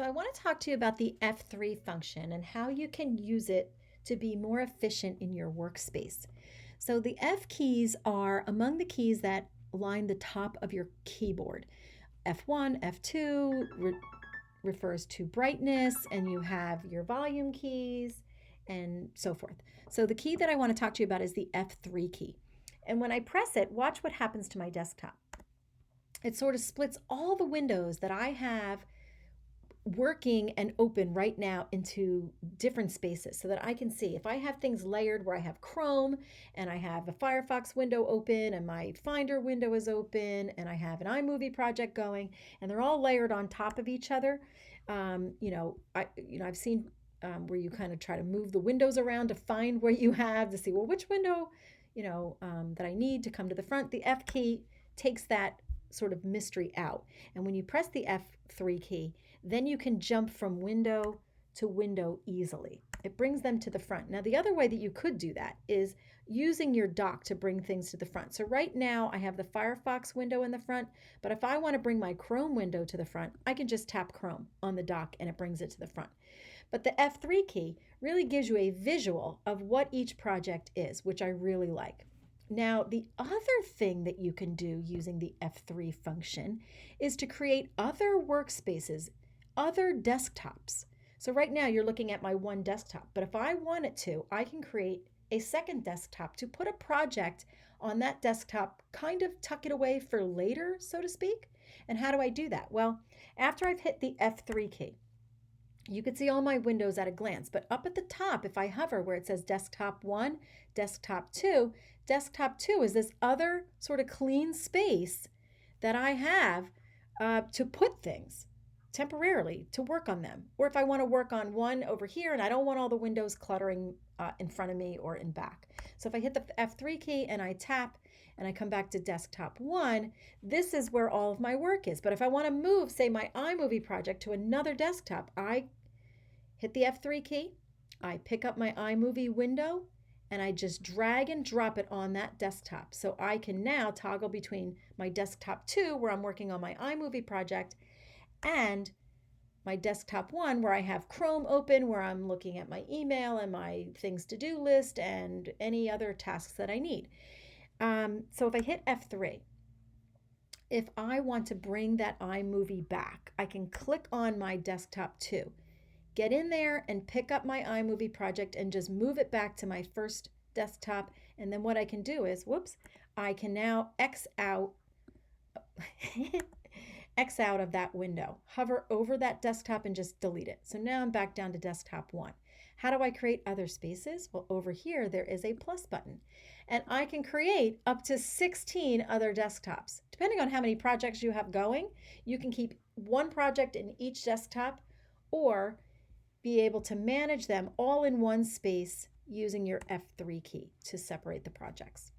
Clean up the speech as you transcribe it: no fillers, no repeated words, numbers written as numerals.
So I want to talk to you about the F3 function and how you can use it to be more efficient in your workspace. So the F keys are among the keys that line the top of your keyboard. F1, F2 refers to brightness, and you have your volume keys and so forth. So the key that I want to talk to you about is the F3 key. And when I press it, watch what happens to my desktop. It sort of splits all the windows that I have working and open right now into different spaces so that I can see if I have things layered where I have Chrome and I have a Firefox window open and my Finder window is open and I have an iMovie project going and they're all layered on top of each other. I've seen where you kind of try to move the windows around to find where you have to see, well, which window, that I need to come to the front. The F key takes that sort of mystery out. And when you press the F3 key, then you can jump from window to window easily. It brings them to the front. Now, the other way that you could do that is using your dock to bring things to the front. So right now I have the Firefox window in the front, but if I want to bring my Chrome window to the front, I can just tap Chrome on the dock and it brings it to the front. But the F3 key really gives you a visual of what each project is, which I really like. Now, the other thing that you can do using the F3 function is to create other workspaces, other desktops. So right now you're looking at my one desktop, but if I wanted to, I can create a second desktop to put a project on that desktop, kind of tuck it away for later, so to speak. And how do I do that? Well, after I've hit the F3 key, you can see all my windows at a glance, but up at the top, if I hover where it says desktop 1, desktop 2, desktop 2 is this other sort of clean space that I have to put things temporarily to work on them. Or if I want to work on one over here and I don't want all the windows cluttering in front of me or in back. So if I hit the F3 key and I tap and I come back to desktop 1, this is where all of my work is. But if I want to move, say, my iMovie project to another desktop, I hit the F3 key, I pick up my iMovie window, and I just drag and drop it on that desktop. So I can now toggle between my desktop 2, where I'm working on my iMovie project, and my desktop 1, where I have Chrome open, where I'm looking at my email and my things to do list and any other tasks that I need. So if I hit F3, if I want to bring that iMovie back, I can click on my desktop 2, get in there and pick up my iMovie project and just move it back to my first desktop. And then what I can do is, I can now X out X out of that window, hover over that desktop and just delete it. So now I'm back down to desktop 1. How do I create other spaces? Well, over here, there is a plus button and I can create up to 16 other desktops. Depending on how many projects you have going, you can keep one project in each desktop or be able to manage them all in one space using your F3 key to separate the projects.